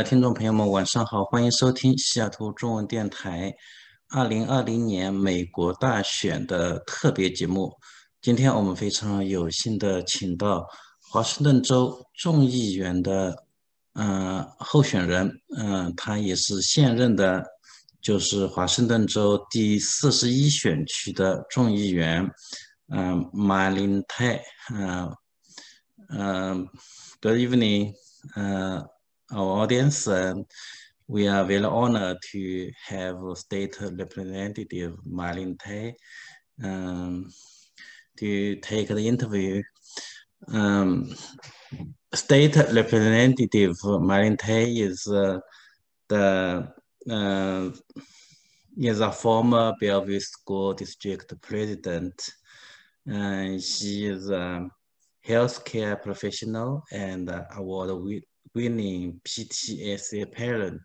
听众朋友们，晚上好，欢迎收听西雅图中文电台2020年美国大选的特别节目。今天我们非常有幸的请到华盛顿州众议员的候选人，他也是现任的，就是华盛顿州第41选区的众议员，My-linh泰，Good evening, our audience. We are very honored to have State Representative My-linh to take the interview. State Representative My-linh is a former Bellevue School District President. She is a healthcare professional and award-winning PTSA parent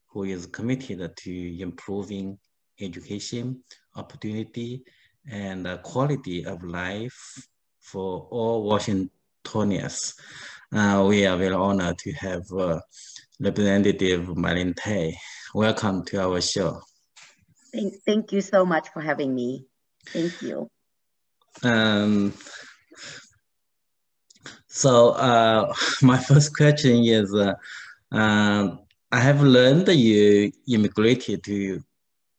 who is committed to improving education, opportunity, and quality of life for all Washingtonians. We are very honored to have Representative My-linh. Welcome to our show. Thank you so much for having me. Thank you. So my first question is, I have learned that you immigrated to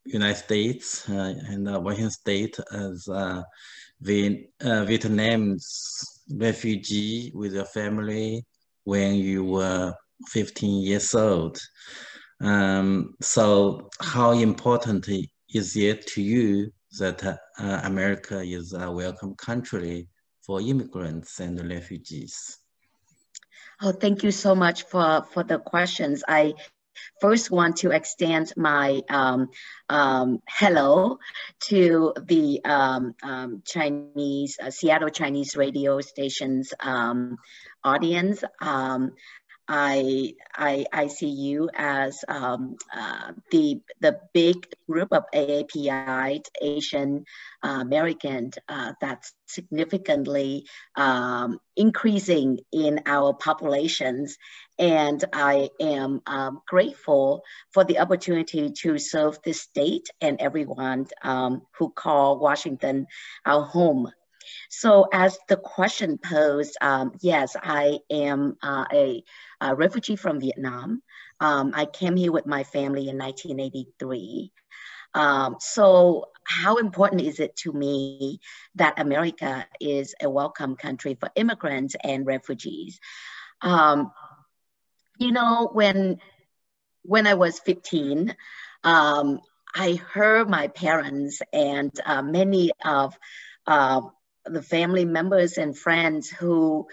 United States and Washington State as a Vietnamese refugee with your family when you were 15 years old. So how important is it to you that America is a welcome country for immigrants and refugees? Oh, thank you so much for the questions. I first want to extend my hello to the Chinese, Seattle Chinese radio station's audience. I see you as the big group of AAPI, Asian American, that's significantly increasing in our populations. And I am grateful for the opportunity to serve this state and everyone who call Washington our home. So as the question posed, yes, I am a refugee from Vietnam. I came here with my family in 1983. So how important is it to me that America is a welcome country for immigrants and refugees? You know, when I was 15, I heard my parents and many of the family members and friends who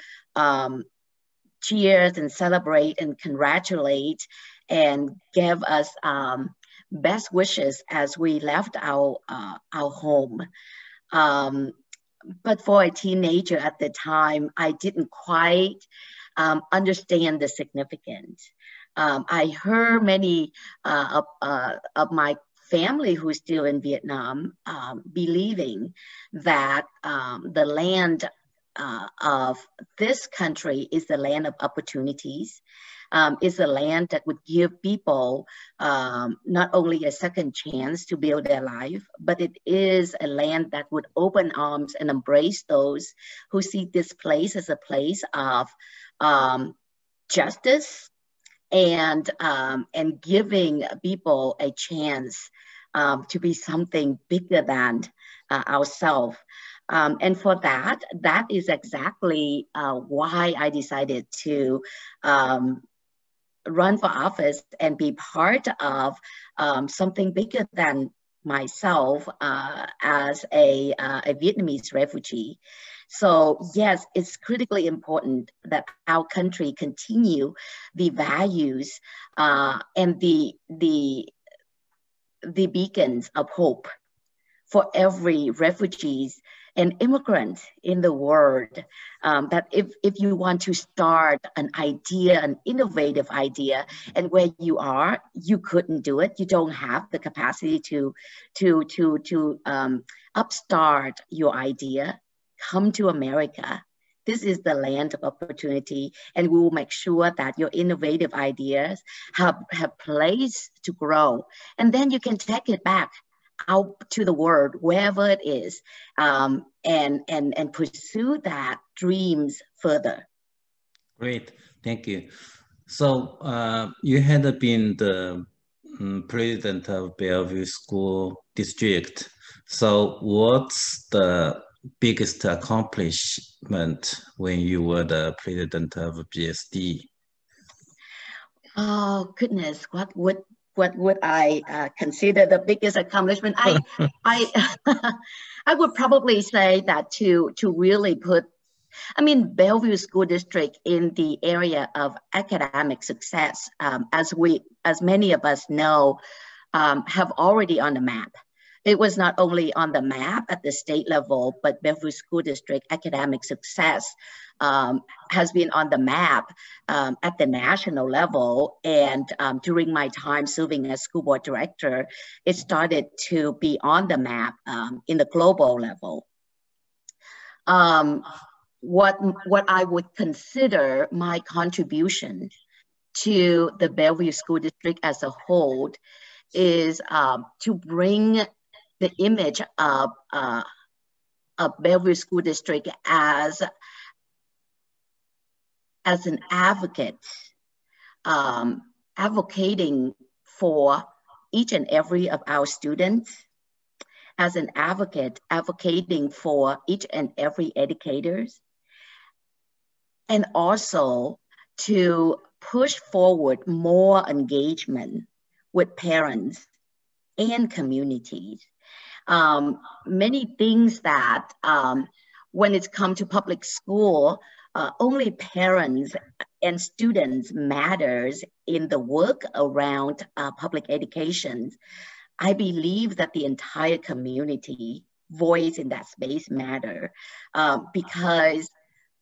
cheered and celebrate and congratulate and gave us best wishes as we left our home. But for a teenager at the time, I didn't quite understand the significance. I heard many of my family who's still in Vietnam believing that the land of this country is the land of opportunities, is the land that would give people not only a second chance to build their life, but it is a land that would open arms and embrace those who see this place as a place of justice and giving people a chance to be something bigger than ourselves. And for that is exactly why I decided to run for office and be part of something bigger than myself as a Vietnamese refugee. So yes, it's critically important that our country continue the values and the beacons of hope for every refugees and immigrant in the world, that if you want to start an idea, an innovative idea, and where you are, you couldn't do it. You don't have the capacity to upstart your idea. Come to America, this is the land of opportunity, and we will make sure that your innovative ideas have place to grow. And then you can take it back out to the world, wherever it is, and pursue that dreams further. Great, thank you. So you had been the president of Bellevue School District. So what's the biggest accomplishment when you were the president of BSD? Oh goodness, what would I consider the biggest accomplishment? I would probably say that to really put, I mean, Bellevue School District in the area of academic success, as many of us know, have already on the map. It was not only on the map at the state level, but Bellevue School District academic success has been on the map at the national level. And during my time serving as school board director, it started to be on the map in the global level. What I would consider my contribution to the Bellevue School District as a whole is to bring the image of Bellevue School District as an advocate, advocating for each and every of our students, as an advocate, advocating for each and every educators, and also to push forward more engagement with parents and communities. Many things that when it's come to public school, only parents and students matters in the work around public education. I believe that the entire community voice in that space matter because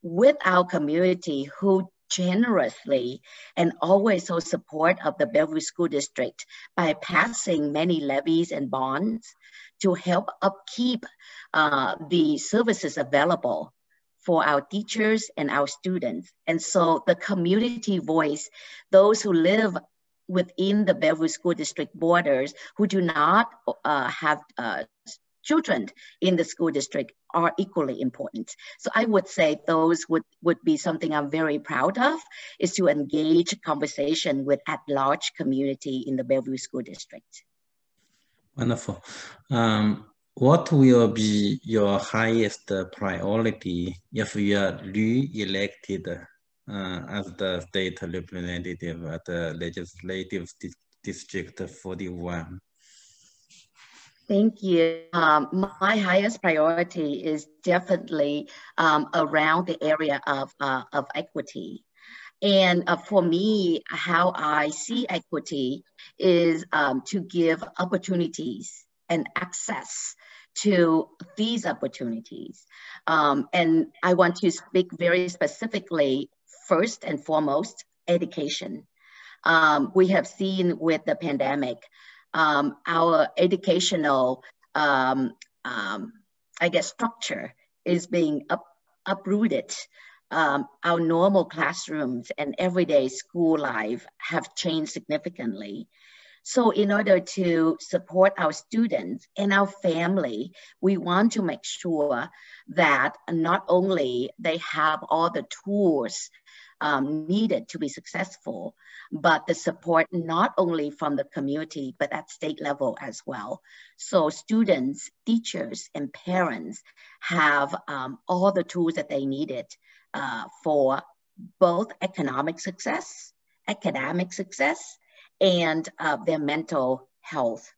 with our community who generously and always so support of the Bellevue School District by passing many levies and bonds to help upkeep the services available for our teachers and our students. And so the community voice, those who live within the Bellevue School District borders who do not have children in the school district are equally important. So I would say those would be something I'm very proud of, is to engage conversation with at-large community in the Bellevue School District. Wonderful. What will be your highest priority if you are re-elected as the state representative at the Legislative District 41? Thank you. My highest priority is definitely around the area of equity. And for me, how I see equity is to give opportunities and access to these opportunities. And I want to speak very specifically, first and foremost, education. We have seen with the pandemic, our educational, I guess, structure is being uprooted. Our normal classrooms and everyday school life have changed significantly. So in order to support our students and our family, we want to make sure that not only they have all the tools needed to be successful, but the support not only from the community, but at state level as well. So students, teachers, and parents have all the tools that they needed for both economic success, academic success, and their mental health.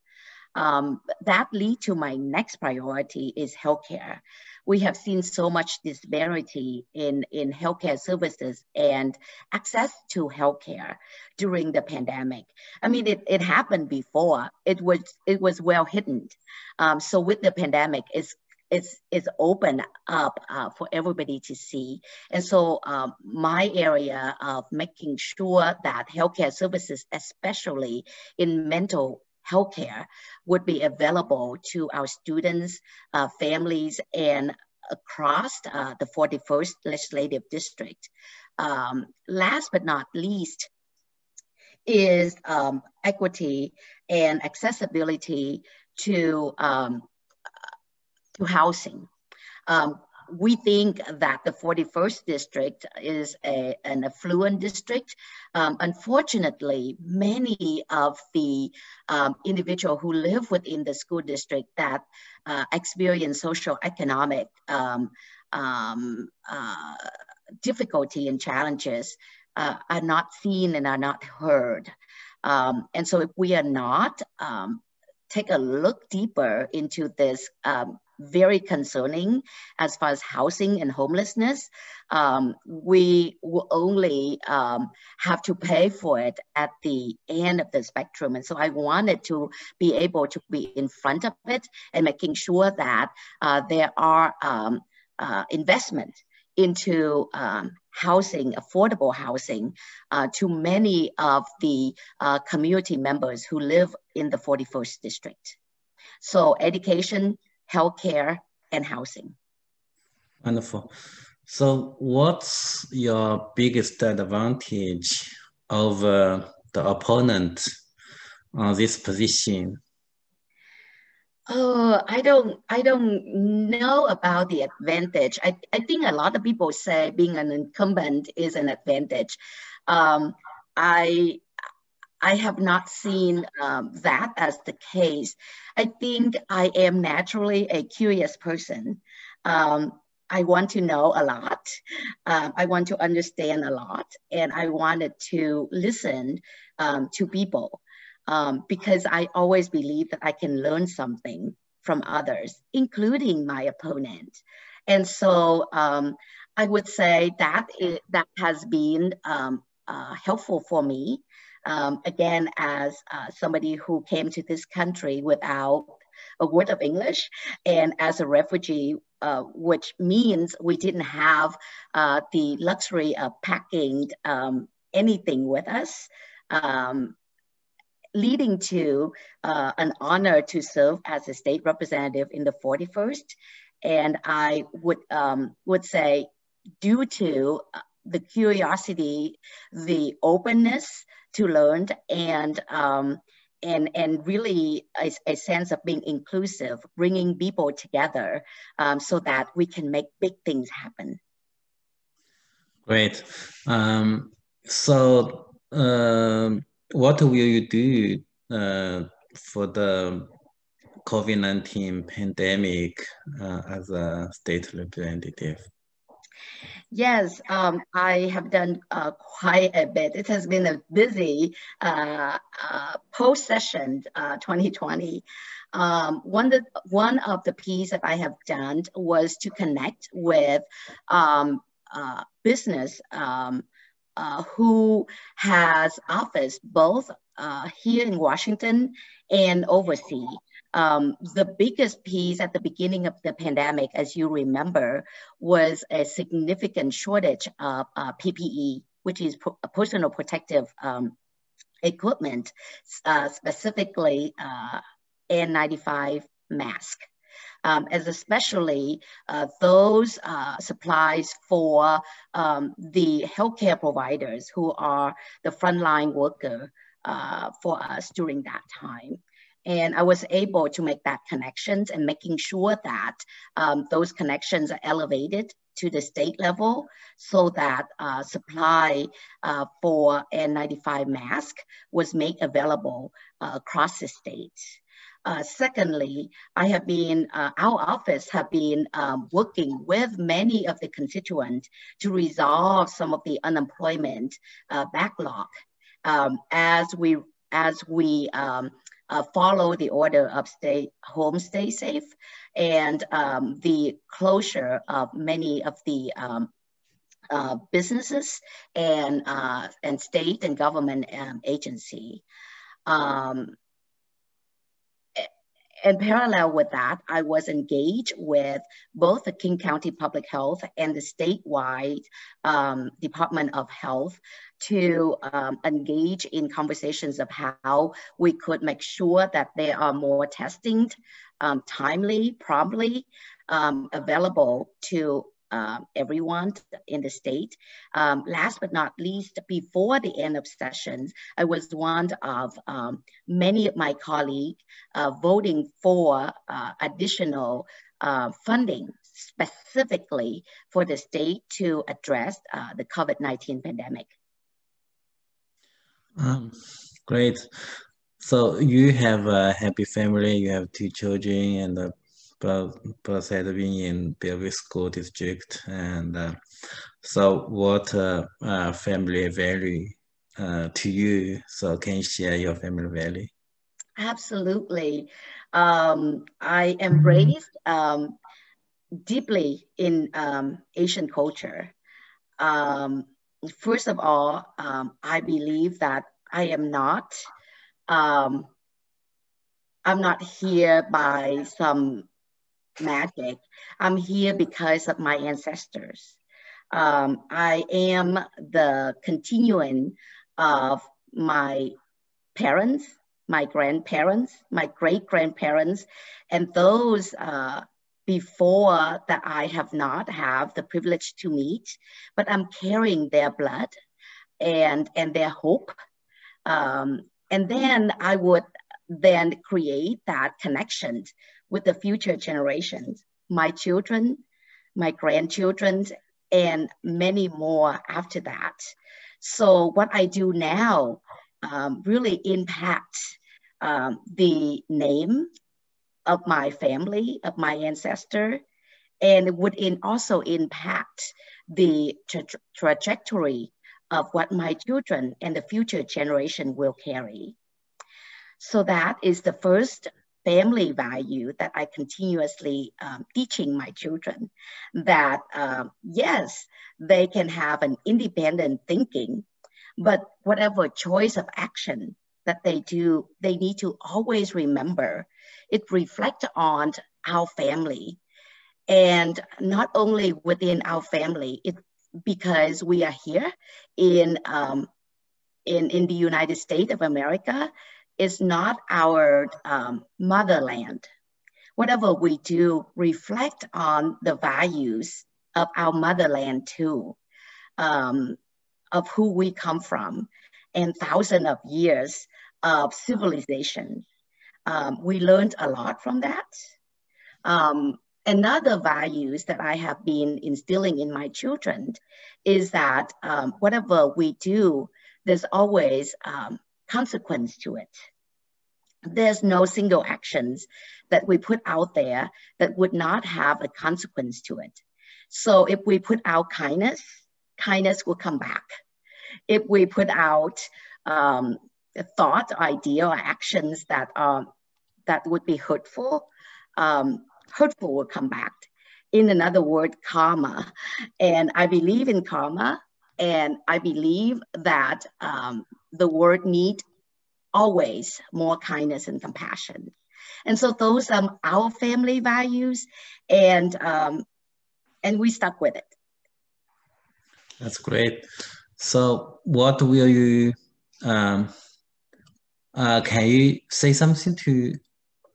That leads to my next priority is healthcare. We have seen so much disparity in healthcare services and access to healthcare during the pandemic. I mean, it happened before. It was well hidden. So with the pandemic, it's open up for everybody to see. And so my area of making sure that healthcare services, especially in mental healthcare, would be available to our students, families, and across the 41st Legislative District. Last but not least is equity and accessibility to housing. We think that the 41st district is an affluent district. Unfortunately, many of the individuals who live within the school district that experience socioeconomic difficulty and challenges are not seen and are not heard. And so if we are not take a look deeper into this very concerning as far as housing and homelessness, we will only have to pay for it at the end of the spectrum. And so I wanted to be able to be in front of it and making sure that there are investment into housing, affordable housing to many of the community members who live in the 41st district. So education, healthcare, and housing. Wonderful. So what's your biggest advantage over the opponent on this position? Oh, I don't know about the advantage. I think a lot of people say being an incumbent is an advantage. I have not seen that as the case. I think I am naturally a curious person. I want to know a lot. I want to understand a lot, and I wanted to listen to people because I always believe that I can learn something from others, including my opponent. And so I would say that that has been helpful for me. Again, as somebody who came to this country without a word of English, and as a refugee, which means we didn't have the luxury of packing anything with us, leading to an honor to serve as a state representative in the 41st. And I would say, due to the curiosity, the openness to learn, and really a sense of being inclusive, bringing people together so that we can make big things happen. Great. So what will you do for the COVID-19 pandemic as a state representative? Yes, I have done quite a bit. It has been a busy post-session 2020. One of the pieces that I have done was to connect with business who has office both here in Washington and overseas. The biggest piece at the beginning of the pandemic, as you remember, was a significant shortage of PPE, which is personal protective equipment, specifically N95 mask. As especially those supplies for the healthcare providers who are the frontline worker for us during that time. And I was able to make that connections and making sure that those connections are elevated to the state level so that supply for N95 mask was made available across the state. Secondly, our office have been working with many of the constituents to resolve some of the unemployment backlog as we follow the order of stay home, stay safe, and the closure of many of the businesses and state and government agency. In parallel with that, I was engaged with both the King County Public Health and the statewide Department of Health to engage in conversations of how we could make sure that there are more testing timely, promptly, available to everyone in the state. Last but not least, before the end of sessions, I was one of many of my colleagues voting for additional funding specifically for the state to address the COVID-19 pandemic. Great. So you have a happy family, you have 2 children, and both had been in Bellevue School District. And so what family value to you? So can you share your family value? Absolutely. I am raised deeply in Asian culture. First of all, I believe that I'm not here by some magic. I'm here because of my ancestors. I am the continuing of my parents, my grandparents, my great-grandparents, and those before that I have not have the privilege to meet, but I'm carrying their blood and their hope. And then I would then create that connection with the future generations, my children, my grandchildren, and many more after that. So what I do now really impacts the name of my family, of my ancestor, and it would also impact the trajectory of what my children and the future generation will carry. So that is the first family value that I continuously teaching my children, that yes, they can have an independent thinking, but whatever choice of action that they do, they need to always remember it reflects on our family. And not only within our family, because we are here in the United States of America, is not our motherland. Whatever we do reflect on the values of our motherland too, of who we come from, and thousands of years of civilization. We learned a lot from that. Another values that I have been instilling in my children is that whatever we do, there's always consequence to it. There's no single actions that we put out there that would not have a consequence to it. So if we put out kindness, kindness will come back. If we put out thought, idea, or actions that would be hurtful, hurtful will come back. In another word, karma. And I believe in karma, and I believe that the world needs always more kindness and compassion. And so those are our family values, and we stuck with it. That's great. So what will you, can you say something to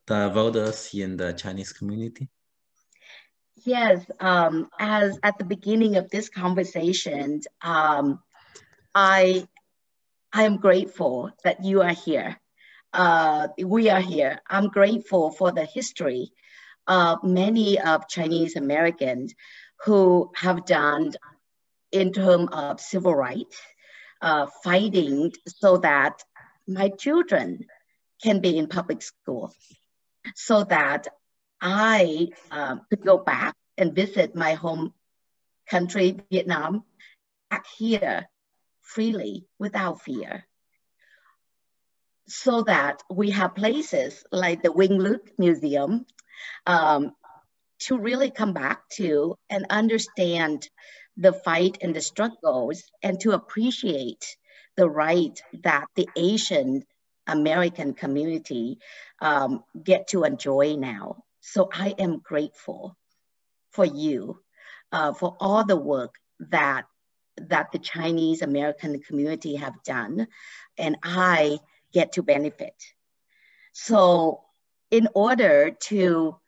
the voters in the Chinese community? Yes, as at the beginning of this conversation, I am grateful that you are here. We are here. I'm grateful for the history of many of Chinese Americans who have done in terms of civil rights, fighting so that my children can be in public school, so that I could go back and visit my home country, Vietnam, back here freely without fear. So that we have places like the Wing Luke Museum to really come back to and understand the fight and the struggles, and to appreciate the right that the Asian American community get to enjoy now. So I am grateful for you, for all the work that the Chinese American community have done, and I get to benefit. So in order to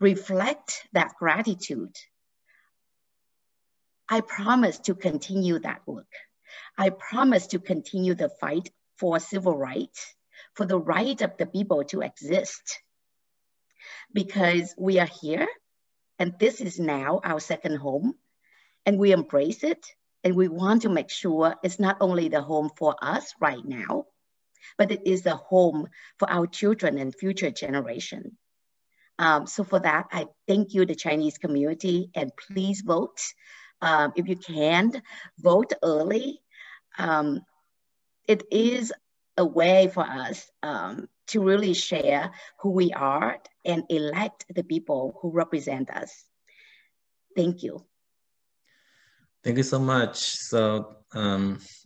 reflect that gratitude, I promise to continue that work. I promise to continue the fight for civil rights, for the right of the people to exist. Because we are here, and this is now our second home, and we embrace it, and we want to make sure it's not only the home for us right now, but it is the home for our children and future generation. So for that, I thank you, the Chinese community, and please vote. If you can, vote early. It is a way for us to really share who we are and elect the people who represent us. Thank you. Thank you so much. So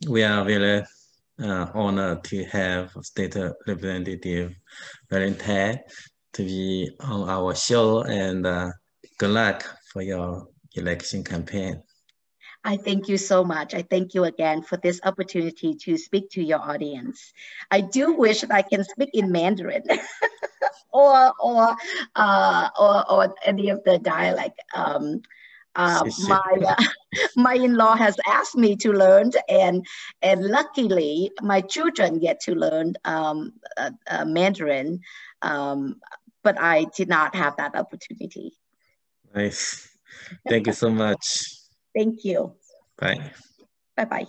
we are very honored to have State Representative My-linh to be on our show, and good luck for your election campaign. I thank you so much. I thank you again for this opportunity to speak to your audience. I do wish that I can speak in Mandarin or any of the dialect. My in-law has asked me to learn, and luckily my children get to learn Mandarin, but I did not have that opportunity. Nice. Thank you so much. Thank you. Bye. Bye-bye.